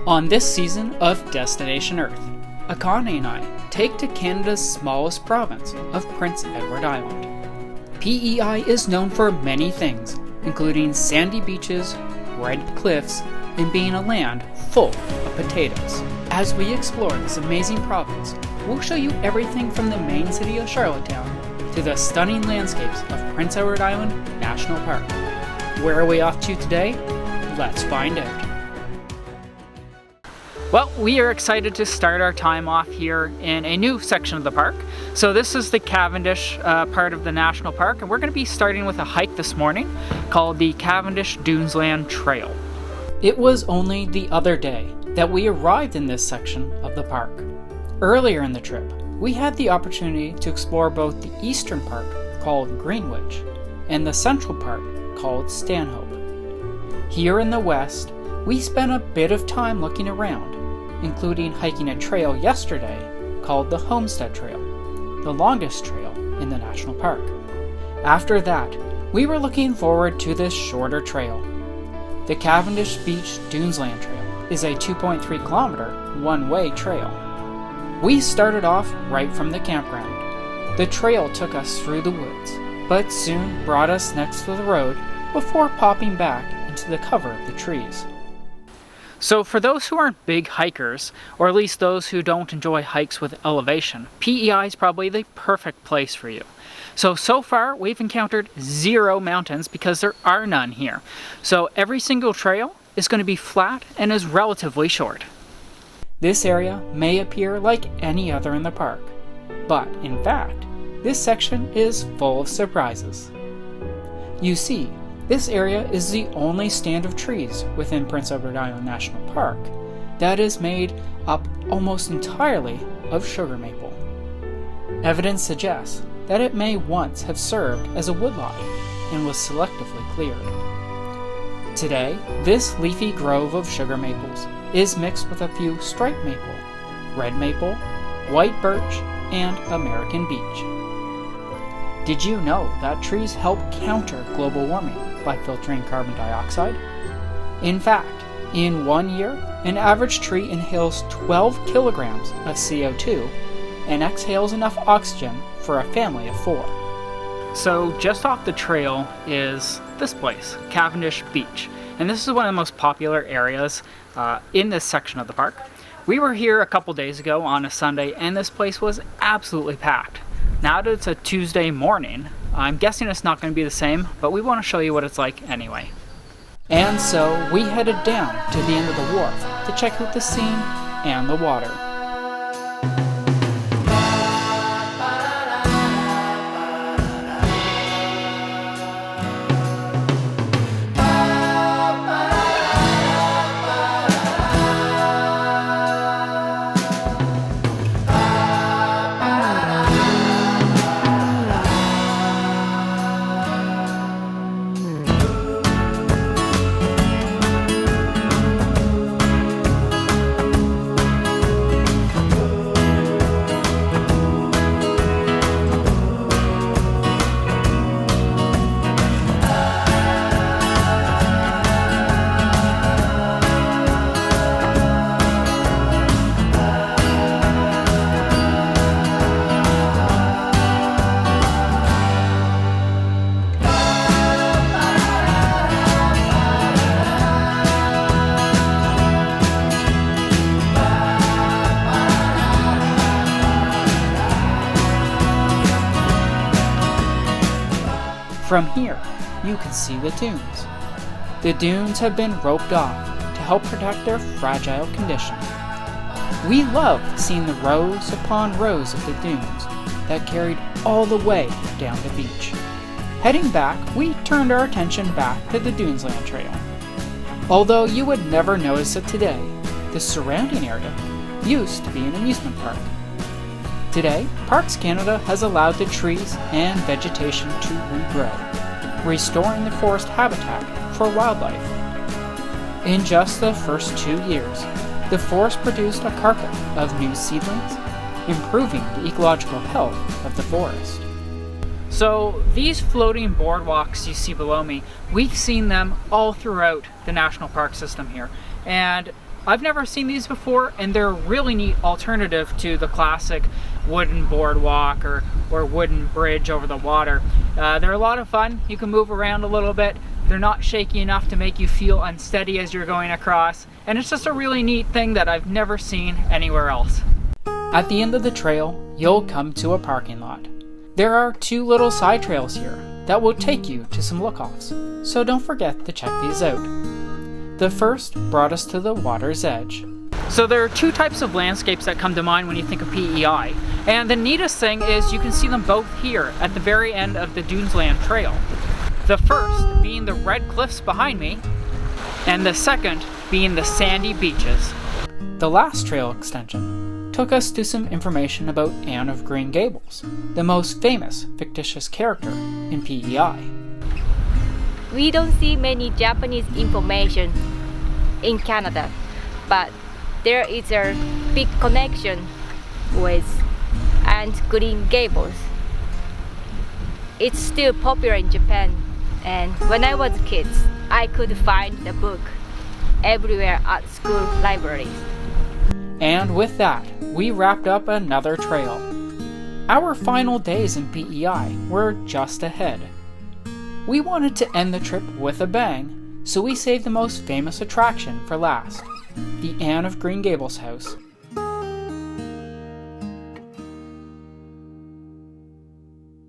On this season of Destination Earth, Akane and I take to Canada's smallest province of Prince Edward Island. PEI is known for many things, including sandy beaches, red cliffs, and being a land full of potatoes. As we explore this amazing province, we'll show you everything from the main city of Charlottetown to the stunning landscapes of Prince Edward Island National Park. Where are we off to today? Let's find out. Well, we are excited to start our time off here in a new section of the park. So this is the Cavendish part of the National Park, and we're going to be starting with a hike this morning called the Cavendish Dunes Land Trail. It was only the other day that we arrived in this section of the park. Earlier in the trip, we had the opportunity to explore both the eastern part, called Greenwich, and the central part, called Stanhope. Here in the west, we spent a bit of time looking around, including hiking a trail yesterday called the Homestead Trail, the longest trail in the national park. After that, we were looking forward to this shorter trail. The Cavendish Beach Dunes Land Trail is a 2.3 kilometer one-way trail. We started off right from the campground. The trail took us through the woods, but soon brought us next to the road before popping back into the cover of the trees. So for those who aren't big hikers, or at least those who don't enjoy hikes with elevation, PEI is probably the perfect place for you. So far we've encountered 0 mountains because there are none here. So every single trail is going to be flat and is relatively short. This area may appear like any other in the park, but in fact, this section is full of surprises. You see, this area is the only stand of trees within Prince Edward Island National Park that is made up almost entirely of sugar maple. Evidence suggests that it may once have served as a woodlot and was selectively cleared. Today, this leafy grove of sugar maples is mixed with a few striped maple, red maple, white birch, and American beech. Did you know that trees help counter global warming by filtering carbon dioxide? In fact, in 1 year, an average tree inhales 12 kilograms of CO2 and exhales enough oxygen for a family of 4. So just off the trail is this place, Cavendish Beach, and this is one of the most popular areas in this section of the park. We were here a couple days ago on a Sunday, and this place was absolutely packed. Now that it's a Tuesday morning, I'm guessing it's not going to be the same, but we want to show you what it's like anyway. And so we headed down to the end of the wharf to check out the scene and the water. From here, you can see the dunes. The dunes have been roped off to help protect their fragile condition. We loved seeing the rows upon rows of the dunes that carried all the way down the beach. Heading back, we turned our attention back to the Dunes Land Trail. Although you would never notice it today, the surrounding area used to be an amusement park. Today, Parks Canada has allowed the trees and vegetation to regrow, restoring the forest habitat for wildlife. In just the first 2 years, the forest produced a carpet of new seedlings, improving the ecological health of the forest. So these floating boardwalks you see below me, we've seen them all throughout the national park system here. And I've never seen these before, and they're a really neat alternative to the classic wooden boardwalk or wooden bridge over the water. They're a lot of fun. You can move around a little bit. They're not shaky enough to make you feel unsteady as you're going across. And it's just a really neat thing that I've never seen anywhere else. At the end of the trail, you'll come to a parking lot. There are 2 little side trails here that will take you to some look-offs, so don't forget to check these out. The first brought us to the water's edge. So there are 2 types of landscapes that come to mind when you think of PEI, and the neatest thing is you can see them both here at the very end of the Dunes Land Trail. The first being the red cliffs behind me, and the second being the sandy beaches. The last trail extension took us to some information about Anne of Green Gables, the most famous fictitious character in PEI. We don't see many Japanese information in Canada, but there is a big connection with Anne Green Gables. It's still popular in Japan, and when I was a kid, I could find the book everywhere at school libraries. And with that, we wrapped up another trail. Our final days in PEI were just ahead. We wanted to end the trip with a bang, so we saved the most famous attraction for last, the Anne of Green Gables house